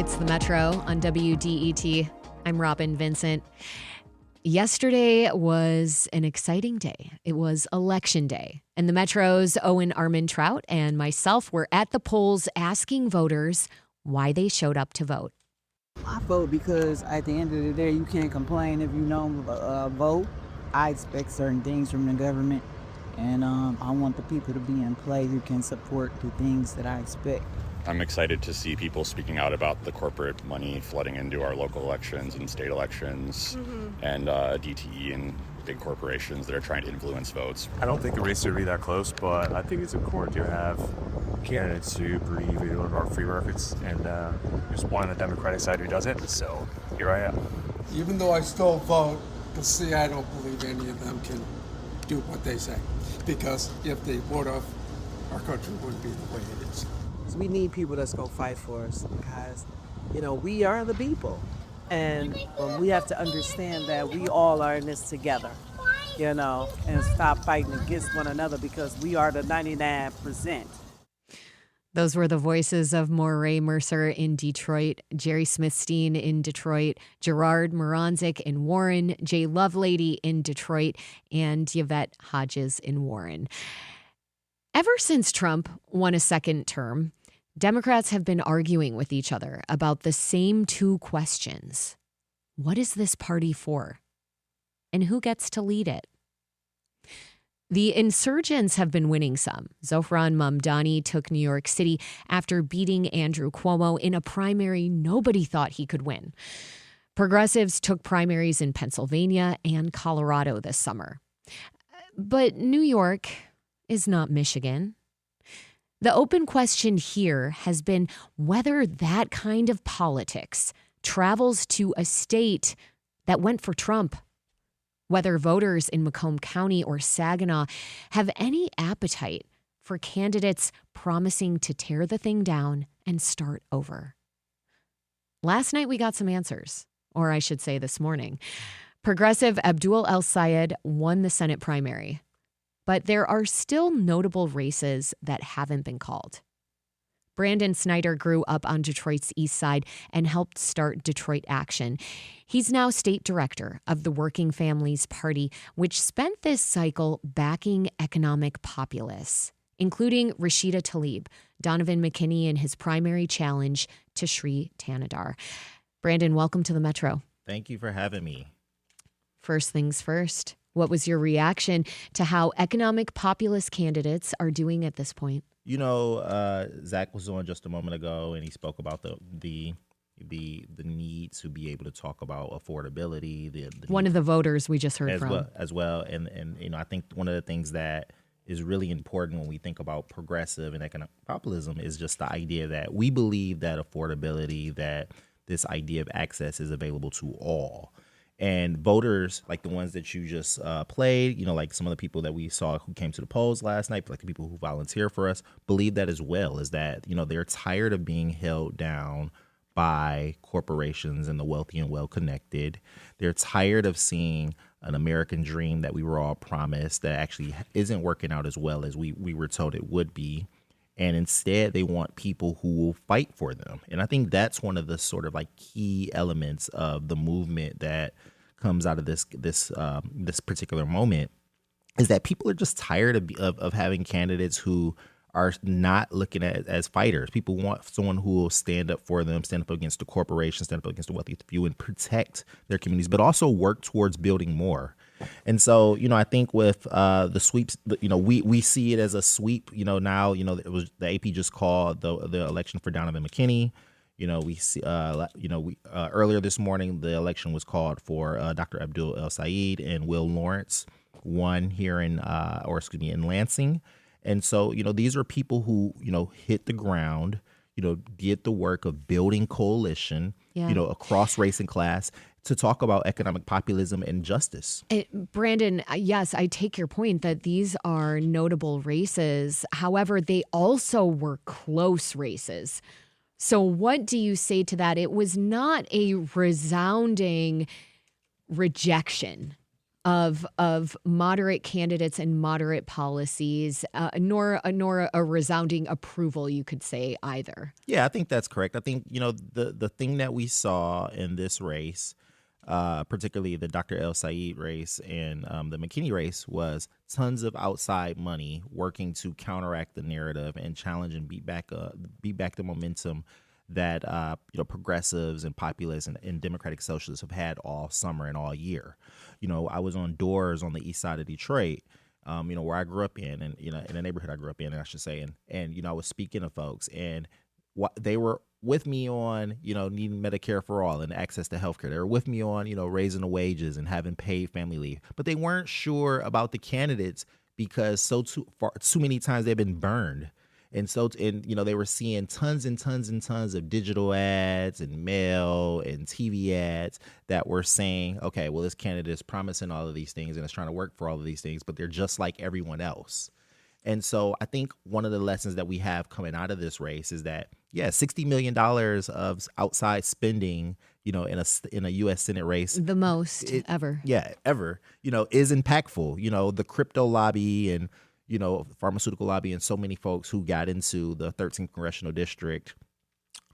It's the Metro on WDET. I'm Robyn, Vincent. Yesterday was an exciting day. It was Election Day, and the Metro's Owen Armand-Trout and myself were at the polls asking voters why they showed up to vote. I vote because at the end of the day, you can't complain if you don't vote. I expect certain things from the government, and I want the people to be in play who can support the things that I expect. I'm excited to see people speaking out about the corporate money flooding into our local elections and state elections and DTE and big corporations that are trying to influence votes. I don't think the race would be that close, but I think it's important to have candidates who believe in our free markets, and there's one on the Democratic side who doesn't, so here I am. Even though I still vote, but see, I don't believe any of them can do what they say, because if they would have, our country wouldn't be the way it is. We need people that's going to fight for us because, we are the people. And we have to understand that we all are in this together, and stop fighting against one another because we are the 99%. Those were the voices of Moray Mercer in Detroit, Jerry Smithstein in Detroit, Gerard Moranzik in Warren, Jay Lovelady in Detroit, and Yvette Hodges in Warren. Ever since Trump won a second term, Democrats have been arguing with each other about the same two questions. What is this party for? And who gets to lead it? The insurgents have been winning some. Zohran Mamdani took New York City after beating Andrew Cuomo in a primary nobody thought he could win. Progressives took primaries in Pennsylvania and Colorado this summer. But New York is not Michigan. The open question here has been whether that kind of politics travels to a state that went for Trump, whether voters in Macomb County or Saginaw have any appetite for candidates promising to tear the thing down and start over. Last night we got some answers, or I should say this morning. Progressive Abdul El Sayed won the Senate primary. But there are still notable races that haven't been called. Branden Snyder grew up on Detroit's east side and helped start Detroit Action. He's now state director of the Working Families Party, which spent this cycle backing economic populists, including Rashida Tlaib, Donovan McKinney in his primary challenge to Sri Tanadar. Branden, welcome to the Metro. Thank you for having me. First things first. What was your reaction to how economic populist candidates are doing at this point? Zach was on just a moment ago, and he spoke about the need to be able to talk about affordability. One of the voters we just heard from. As well. And I think one of the things that is really important when we think about progressive and economic populism is just the idea that we believe that affordability, that this idea of access is available to all. And voters, like the ones that you just played, like some of the people that we saw who came to the polls last night, like the people who volunteer for us, believe that as well, is that, they're tired of being held down by corporations and the wealthy and well-connected. They're tired of seeing an American dream that we were all promised that actually isn't working out as well as we were told it would be. And instead, they want people who will fight for them. And I think that's one of the sort of like key elements of the movement that comes out of this particular moment, is that people are just tired of having candidates who are not looking at as fighters. People want someone who will stand up for them, stand up against the corporations, stand up against the wealthy few, and protect their communities, but also work towards building more. And so, I think with the sweeps, we see it as a sweep. Now, it was the AP just called the election for Donovan McKinney. We see, earlier this morning, the election was called for Dr. Abdul El Sayed and Will Lawrence, won here in Lansing. And so, these are people who, hit the ground, did the work of building coalition, across race and class to talk about economic populism and justice. Branden, yes, I take your point that these are notable races. However, they also were close races. So what do you say to that? It was not a resounding rejection of moderate candidates and moderate policies, nor a resounding approval, you could say, either. Yeah, I think that's correct. I think, the thing that we saw in this race, particularly the Dr. El Said race and the McKinney race, was tons of outside money working to counteract the narrative and challenge and beat back the momentum that progressives and populists and democratic socialists have had all summer and all year. I was on doors on the east side of Detroit, where I grew up in, and in the neighborhood I grew up in, I should say, and I was speaking to folks, and they were with me on needing Medicare for all and access to healthcare. They were with me on raising the wages and having paid family leave, but they weren't sure about the candidates because too many times they've been burned. And they were seeing tons and tons and tons of digital ads and mail and TV ads that were saying, okay, well, this candidate is promising all of these things and is trying to work for all of these things, but they're just like everyone else. And so I think one of the lessons that we have coming out of this race is that, $60 million of outside spending, in a U.S. Senate race, the most ever. Yeah, ever, is impactful. The crypto lobby and pharmaceutical lobby and so many folks who got into the 13th congressional district,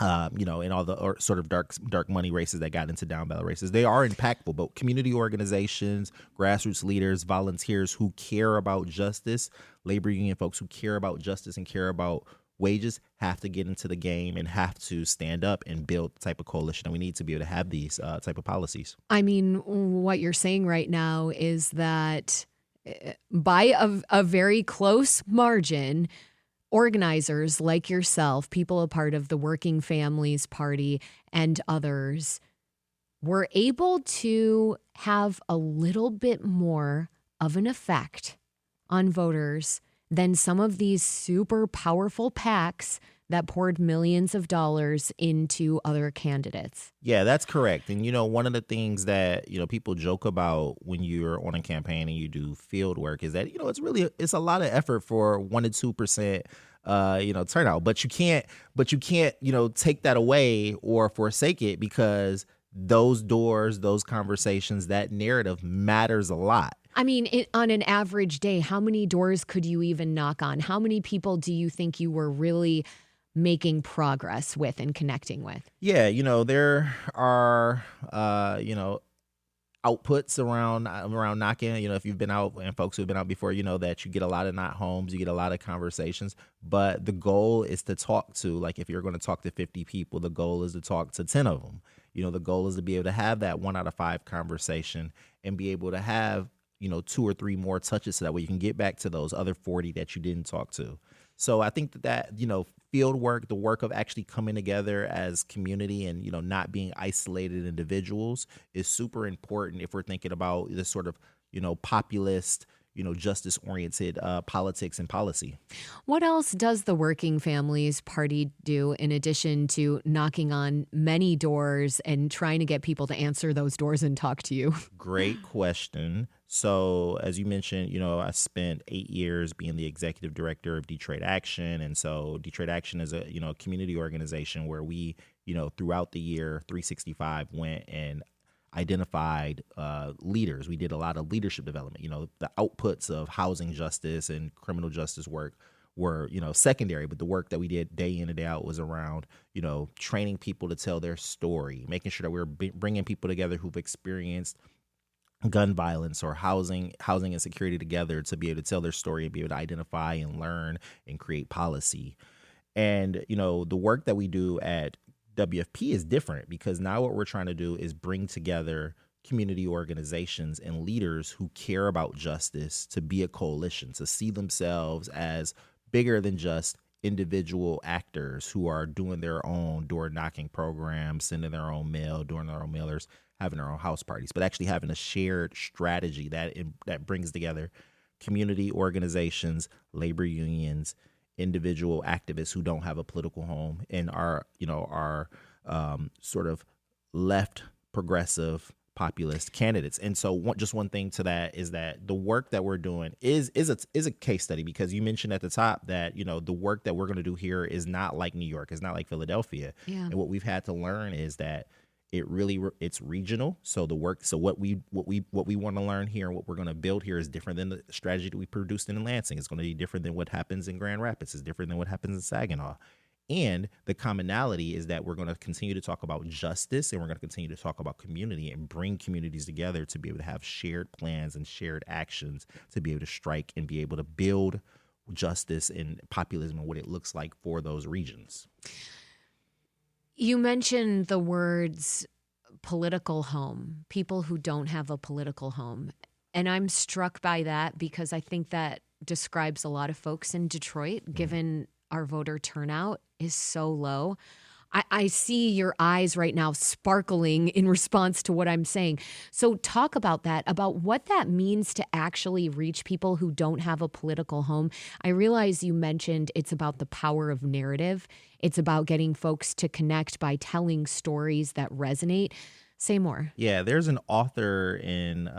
and all the sort of dark money races that got into down ballot races. They are impactful, but community organizations, grassroots leaders, volunteers who care about justice, labor union folks who care about justice and care about wages have to get into the game and have to stand up and build the type of coalition that we need to be able to have these type of policies. I mean, what you're saying right now is that by a very close margin, organizers like yourself, people a part of the Working Families Party and others, were able to have a little bit more of an effect on voters than some of these super powerful PACs that poured millions of dollars into other candidates. Yeah, that's correct. And, one of the things that, people joke about when you're on a campaign and you do field work is that, it's a lot of effort for 1% to 2%, turnout. But you can't, take that away or forsake it because those doors, those conversations, that narrative matters a lot. I mean, on an average day, how many doors could you even knock on? How many people do you think you were really making progress with and connecting with? Yeah, there are, outputs around knocking. If you've been out and folks who've been out before, that you get a lot of not homes, you get a lot of conversations. But the goal is to talk to, like, if you're going to talk to 50 people, the goal is to talk to 10 of them. The goal is to be able to have that 1 out of 5 conversation and be able to have 2 or 3 more touches so that way you can get back to those other 40 that you didn't talk to. So I think that field work, the work of actually coming together as community and, not being isolated individuals is super important if we're thinking about this sort of, populist, justice-oriented politics and policy. What else does the Working Families Party do in addition to knocking on many doors and trying to get people to answer those doors and talk to you? Great question. So as you mentioned, I spent 8 years being the executive director of Detroit Action. And so Detroit Action is a, community organization where we, throughout the year 365 went and identified leaders. We did a lot of leadership development. The outputs of housing justice and criminal justice work were, secondary, but the work that we did day in and day out was around, training people to tell their story, making sure that we're bringing people together who've experienced gun violence or housing and security together to be able to tell their story and be able to identify and learn and create policy. And, the work that we do at WFP is different because now what we're trying to do is bring together community organizations and leaders who care about justice to be a coalition, to see themselves as bigger than just individual actors who are doing their own door knocking programs, sending their own mail, doing their own mailers, having their own house parties, but actually having a shared strategy that brings together community organizations, labor unions, individual activists who don't have a political home and are sort of left progressive populist candidates. And so one thing to that is that the work that we're doing is a case study, because you mentioned at the top that, the work that we're going to do here is not like New York, it's not like Philadelphia. Yeah. And what we've had to learn is that It's regional. So what we want to learn here and what we're going to build here is different than the strategy that we produced in Lansing. It's going to be different than what happens in Grand Rapids. It's different than what happens in Saginaw. And the commonality is that we're going to continue to talk about justice, and we're going to continue to talk about community and bring communities together to be able to have shared plans and shared actions to be able to strike and be able to build justice and populism and what it looks like for those regions. You mentioned the words political home, people who don't have a political home. And I'm struck by that because I think that describes a lot of folks in Detroit, given our voter turnout is so low. I see your eyes right now sparkling in response to what I'm saying. So talk about that, about what that means to actually reach people who don't have a political home. I realize you mentioned it's about the power of narrative. It's about getting folks to connect by telling stories that resonate. Say more. Yeah, there's an author and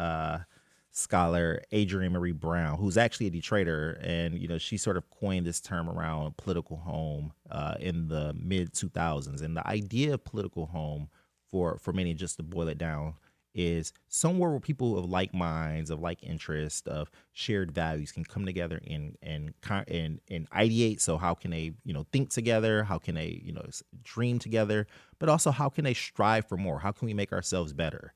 scholar, Adrienne Marie Brown, who's actually a Detroiter, and she sort of coined this term around political home in the mid 2000s. And the idea of political home for many, just to boil it down, is somewhere where people of like minds, of like interest, of shared values can come together and ideate. So how can they think together? How can they dream together? But also how can they strive for more? How can we make ourselves better?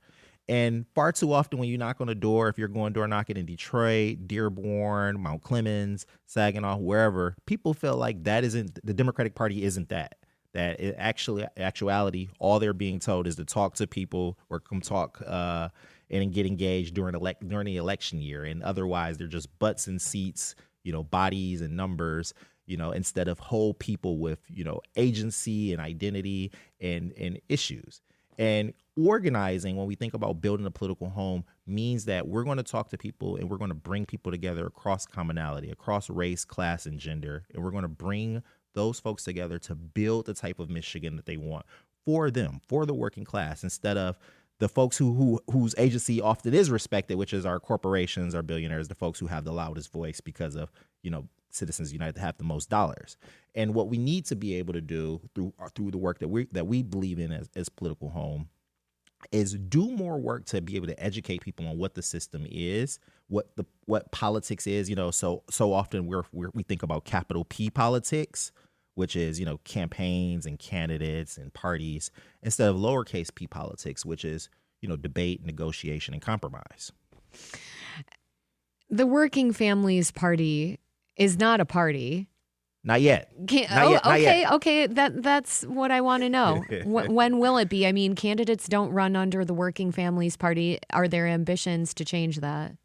And far too often when you knock on a door, if you're going door knocking in Detroit, Dearborn, Mount Clemens, Saginaw, wherever, people feel like the Democratic Party isn't that. That it actuality, all they're being told is to talk to people or come talk and get engaged during the election year. And otherwise, they're just butts and seats, bodies and numbers, instead of whole people with, agency and identity and issues. And organizing, when we think about building a political home, means that we're going to talk to people and we're going to bring people together across commonality, across race, class, and gender. And we're going to bring those folks together to build the type of Michigan that they want for them, for the working class, instead of the folks whose agency often is respected, which is our corporations, our billionaires, the folks who have the loudest voice because of, Citizens United to have the most dollars. And what we need to be able to do through the work that we believe in as political home is do more work to be able to educate people on what the system is, what politics is. So often we think about capital P politics, which is campaigns and candidates and parties, instead of lowercase p politics, which is debate, negotiation, and compromise. The Working Families Party is not a party. Not yet. Okay. That's what I want to know. When will it be? I mean, candidates don't run under the Working Families Party. Are there ambitions to change that?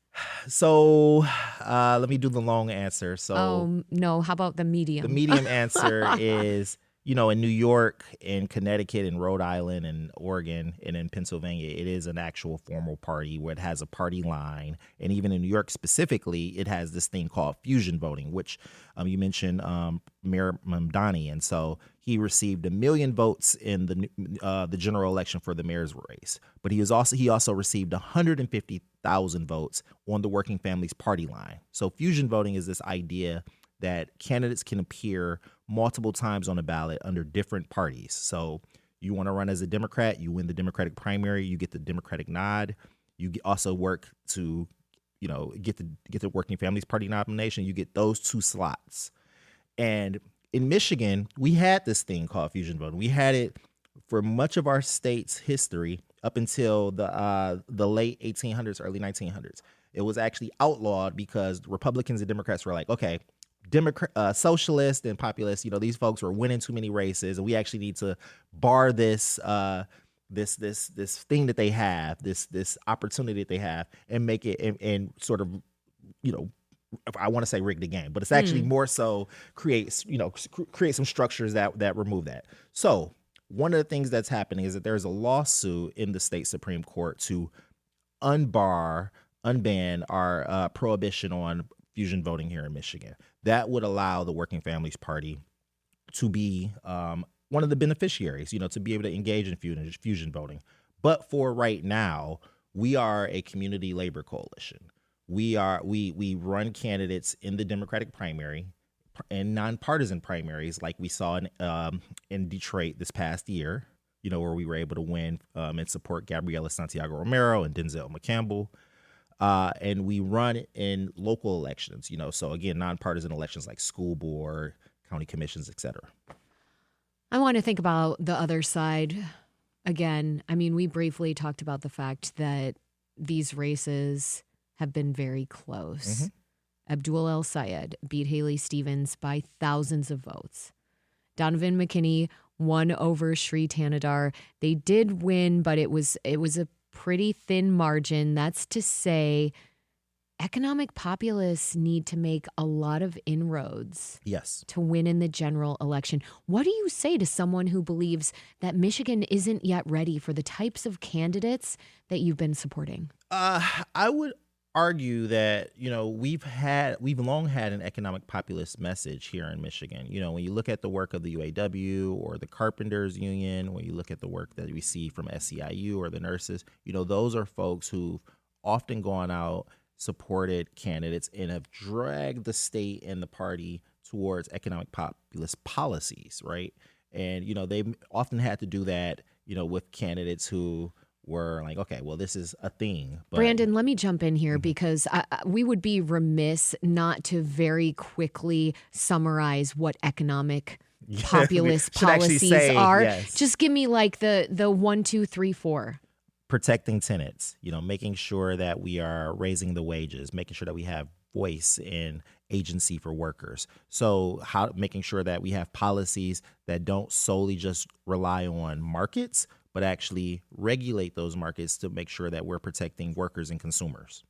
So let me do the long answer. So no. How about the medium? The medium answer is, in New York, in Connecticut, in Rhode Island, and Oregon, and in Pennsylvania, it is an actual formal party where it has a party line. And even in New York specifically, it has this thing called fusion voting, which you mentioned Mayor Mamdani. And so he received 1 million votes in the general election for the mayor's race. But he also received 150,000 votes on the Working Families Party line. So fusion voting is this idea that candidates can appear multiple times on a ballot under different parties. So you want to run as a Democrat, you win the Democratic primary, you get the Democratic nod. You also work to, get the Working Families Party nomination. You get those 2 slots. And in Michigan, we had this thing called fusion voting. We had it for much of our state's history up until the late 1800s, early 1900s. It was actually outlawed because Republicans and Democrats were like, okay, socialists and populists, these folks were winning too many races, and we actually need to bar this this thing that they have, this opportunity that they have, and make it and sort of, I want to say rig the game, but it's actually more so create some structures that remove that. So one of the things that's happening is that there's a lawsuit in the state Supreme Court to unban our prohibition on fusion voting here in Michigan. That would allow the Working Families Party to be one of the beneficiaries, to be able to engage in fusion voting. But for right now, we are a community labor coalition. We run candidates in the Democratic primary and nonpartisan primaries, like we saw in Detroit this past year. where we were able to win and support Gabriela Santiago Romero and Denzel McCampbell. And we run in local elections, so again, nonpartisan elections like school board, county commissions, et cetera. I want to think about the other side again. I mean, we briefly talked about the fact that these races have been very close. Abdul El Sayed beat Haley Stevens by thousands of votes. Donovan McKinney won over Sri Tanadar. They did win, but it was a pretty thin margin. That's to say, economic populists need to make a lot of inroads to win in the general election. What do you say to someone who believes that Michigan isn't yet ready for the types of candidates that you've been supporting? I would argue that, we've long had an economic populist message here in Michigan. When you look at the work of the UAW or the Carpenters Union, when you look at the work that we see from SEIU or the nurses, those are folks who've often gone out, supported candidates, and have dragged the state and the party towards economic populist policies, right? And, they often had to do that, with candidates who were like, okay, well, this is a thing. But Branden, let me jump in here because we would be remiss not to very quickly summarize what economic populist policies are. Yes. Just give me like the 1, 2, 3, 4. Protecting tenants, making sure that we are raising the wages, making sure that we have voice and agency for workers. So making sure that we have policies that don't solely just rely on markets, but actually regulate those markets to make sure that we're protecting workers and consumers.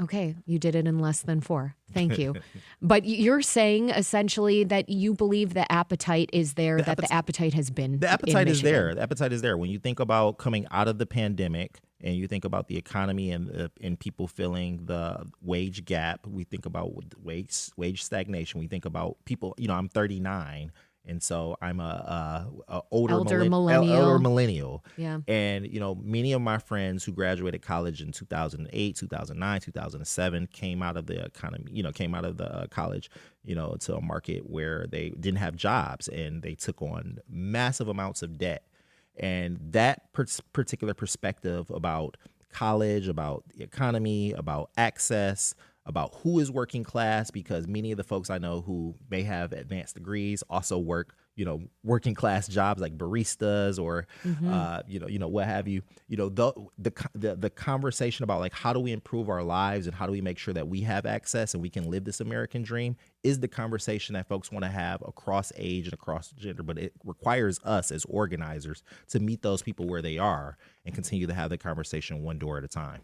Okay, you did it in less than 4. Thank you. But you're saying essentially that you believe the appetite is there, the appetite has been. The appetite in is there. Michigan. The appetite is there. When you think about coming out of the pandemic and you think about the economy and people feeling the wage gap, we think about wage stagnation. We think about people, I'm 39. And so I'm a older millennial. Yeah. And, many of my friends who graduated college in 2008, 2009, 2007 came out of the economy, came out of the college, to a market where they didn't have jobs and they took on massive amounts of debt. And that particular perspective about college, about the economy, about access, about who is working class, because many of the folks I know who may have advanced degrees also work, working class jobs like baristas or, what have you. The conversation about like how do we improve our lives and how do we make sure that we have access and we can live this American dream is the conversation that folks want to have across age and across gender. But it requires us as organizers to meet those people where they are and continue to have the conversation one door at a time.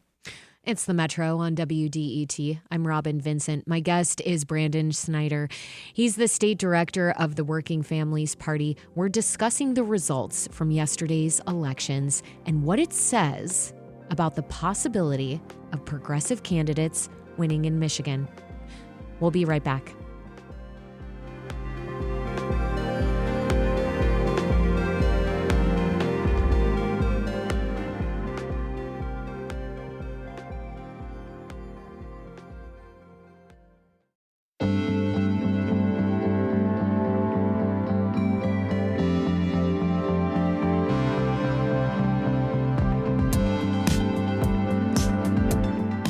It's the Metro on WDET. I'm Robyn Vincent. My guest is Branden Snyder. He's the state director of the Working Families Party. We're discussing the results from yesterday's elections and what it says about the possibility of progressive candidates winning in Michigan. We'll be right back.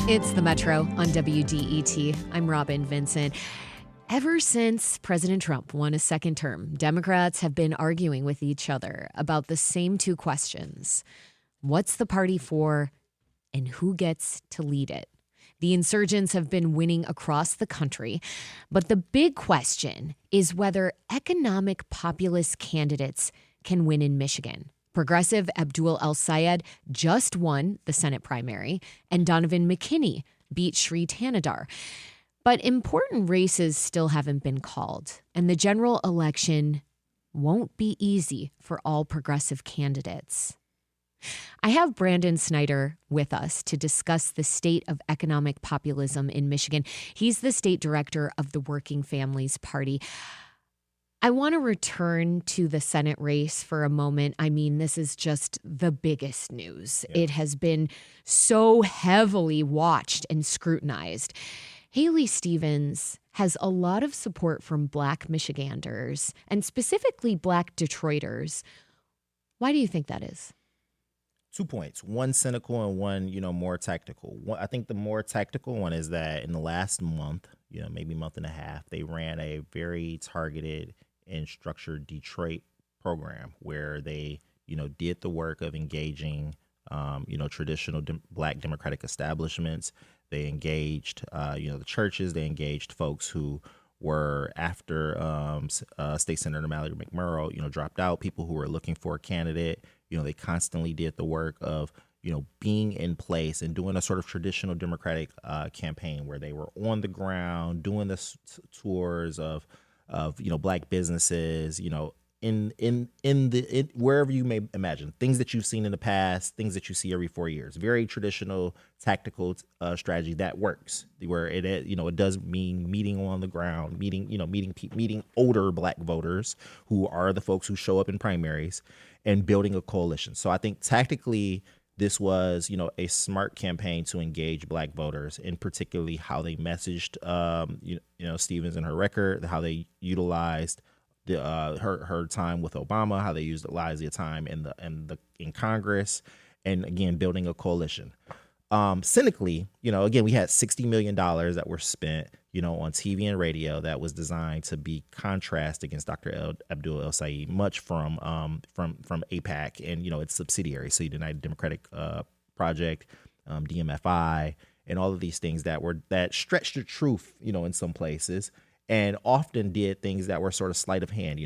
It's the Metro on WDET. I'm Robyn Vincent. Ever since President Trump won a second term, Democrats have been arguing with each other about the same 2 questions. What's the party for, and who gets to lead it? The insurgents have been winning across the country, but the big question is whether economic populist candidates can win in Michigan. Progressive Abdul El Sayed just won the Senate primary, and Donovan McKinney beat Sri Tanadar. But important races still haven't been called, and the general election won't be easy for all progressive candidates. I have Branden Snyder with us to discuss the state of economic populism in Michigan. He's the state director of the Working Families Party. I want to return to the Senate race for a moment. I mean, this is just the biggest news. Yeah. It has been so heavily watched and scrutinized. Haley Stevens has a lot of support from Black Michiganders and specifically Black Detroiters. Why do you think that is? 2 points, one cynical and one, more tactical. I think the more tactical one is that in the last month, maybe month and a half, they ran a very targeted and structured Detroit program where they, did the work of engaging, traditional Black Democratic establishments. They engaged, the churches. They engaged folks who were after State Senator Mallory McMurrow, dropped out, people who were looking for a candidate. They constantly did the work of, being in place and doing a sort of traditional Democratic campaign where they were on the ground doing the tours of Black businesses, in wherever you may imagine, things that you've seen in the past, things that you see every 4 years. Very traditional tactical strategy that works, where it does mean meeting on the ground, meeting older Black voters who are the folks who show up in primaries, and building a coalition. So I think tactically this was, a smart campaign to engage Black voters, and particularly how they messaged, Stevens and her record, how they utilized her time with Obama, how they utilized their time in Congress, and again building a coalition. Cynically, again, we had $60 million that were spent, on TV and radio that was designed to be contrast against Dr. Abdul El-Sayed, much from AIPAC and its subsidiaries, so United Democratic Project, DMFI, and all of these things that stretched the truth, in some places, and often did things that were sort of sleight of hand,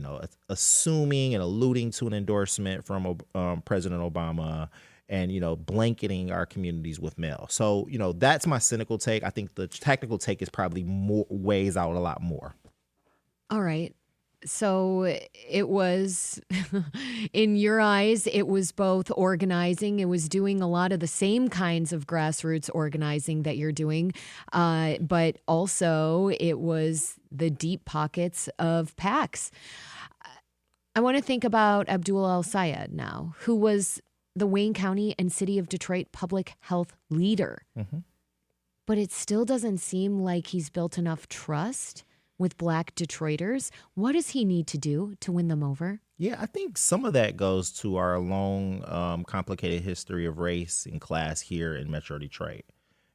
assuming and alluding to an endorsement from President Obama, and, blanketing our communities with mail. So, that's my cynical take. I think the tactical take is probably weighs out a lot more. All right. So it was, in your eyes, it was both organizing. It was doing a lot of the same kinds of grassroots organizing that you're doing, but also it was the deep pockets of PACs. I want to think about Abdul El-Sayed now, who was the Wayne County and City of Detroit public health leader. Mm-hmm. But it still doesn't seem like he's built enough trust with Black Detroiters. What does he need to do to win them over? Yeah, I think some of that goes to our long, complicated history of race and class here in Metro Detroit.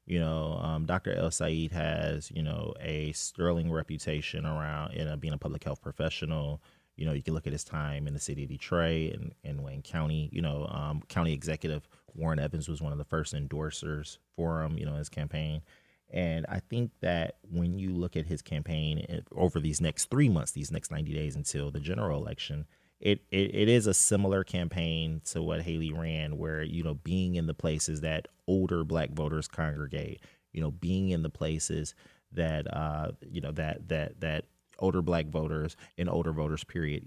Dr. El-Sayed has, a sterling reputation around being a public health professional. You can look at his time in the city of Detroit and Wayne County. County Executive Warren Evans was one of the first endorsers for him, in his campaign. And I think that when you look at his campaign over these next 3 months, these next 90 days until the general election, it is a similar campaign to what Haley ran, where, being in the places that older Black voters congregate, being in the places that, that older Black voters and older voters, period,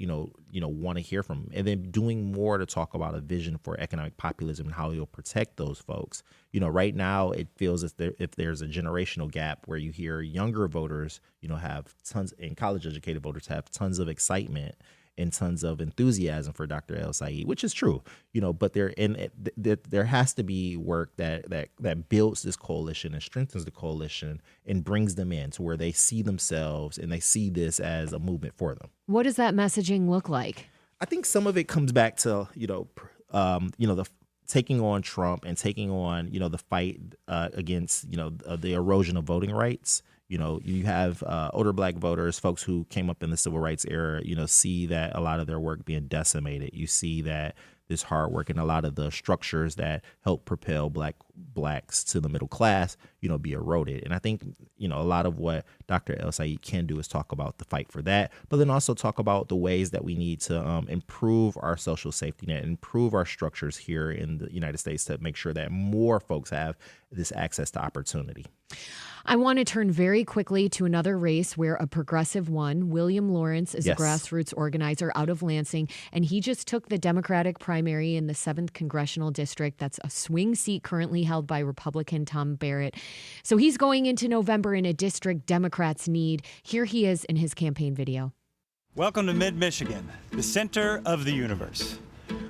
want to hear from, and then doing more to talk about a vision for economic populism and how you'll protect those folks. Right now it feels as if there's a generational gap where you hear younger voters, have tons, and college educated voters have tons of excitement and tons of enthusiasm for Dr. El-Sayed, which is true, but there has to be work that builds this coalition and strengthens the coalition and brings them in to where they see themselves and they see this as a movement for them. What does that messaging look like? I think some of it comes back to, the taking on Trump and taking on, the fight against, the erosion of voting rights. You have older Black voters, folks who came up in the civil rights era, see that a lot of their work being decimated. You see that this hard work and a lot of the structures that help propel blacks to the middle class, be eroded. And I think, a lot of what Dr. El-Sayed can do is talk about the fight for that, but then also talk about the ways that we need to improve our social safety net, improve our structures here in the United States to make sure that more folks have this access to opportunity. I want to turn very quickly to another race where a progressive won. William Lawrence is a grassroots organizer out of Lansing, and he just took the Democratic primary in the 7th Congressional District. That's a swing seat currently held by Republican Tom Barrett. So he's going into November in a district Democrats need. Here he is in his campaign video. Welcome to Mid-Michigan, the center of the universe.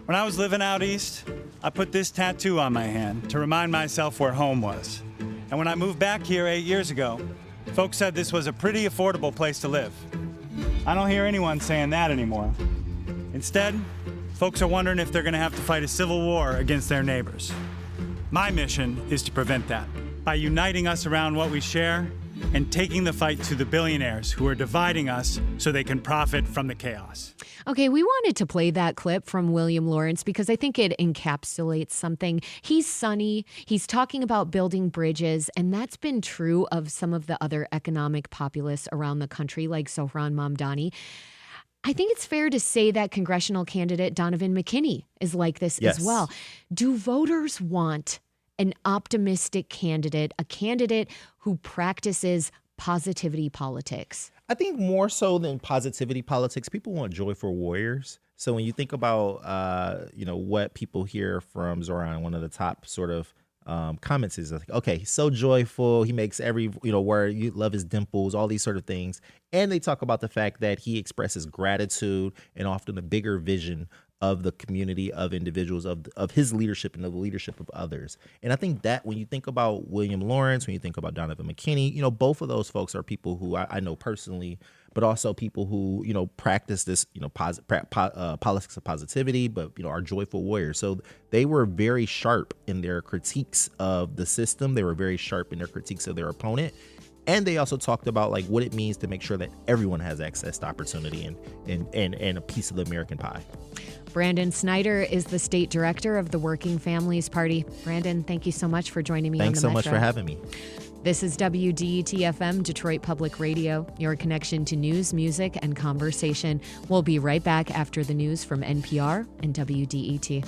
When I was living out east, I put this tattoo on my hand to remind myself where home was. And when I moved back here 8 years ago, folks said this was a pretty affordable place to live. I don't hear anyone saying that anymore. Instead, folks are wondering if they're going to have to fight a civil war against their neighbors. My mission is to prevent that by uniting us around what we share and taking the fight to the billionaires who are dividing us so they can profit from the chaos. Okay, we wanted to play that clip from William Lawrence because I think it encapsulates something. He's sunny, he's talking about building bridges, and that's been true of some of the other economic populists around the country, like Zohran Mamdani. I think it's fair to say that congressional candidate Donovan McKinney is like this as well. Do voters want an optimistic candidate, a candidate who practices positivity politics? I think more so than positivity politics, people want joyful warriors. So when you think about, what people hear from Zoran, one of the top sort of comments is like, okay, he's so joyful. He makes every, word, you love his dimples, all these sort of things. And they talk about the fact that he expresses gratitude and often a bigger vision of the community, of individuals, of his leadership and the leadership of others. And I think that when you think about William Lawrence, when you think about Donovan McKinney, both of those folks are people who I know personally, but also people who, practice this, politics of positivity, but, are joyful warriors. So they were very sharp in their critiques of the system. They were very sharp in their critiques of their opponent. And they also talked about like what it means to make sure that everyone has access to opportunity and a piece of the American pie. Branden Snyder is the state director of the Working Families Party. Branden, thank you so much for joining me on the Metro. Thanks so much for having me. This is WDET-FM, Detroit Public Radio, your connection to news, music, and conversation. We'll be right back after the news from NPR and WDET.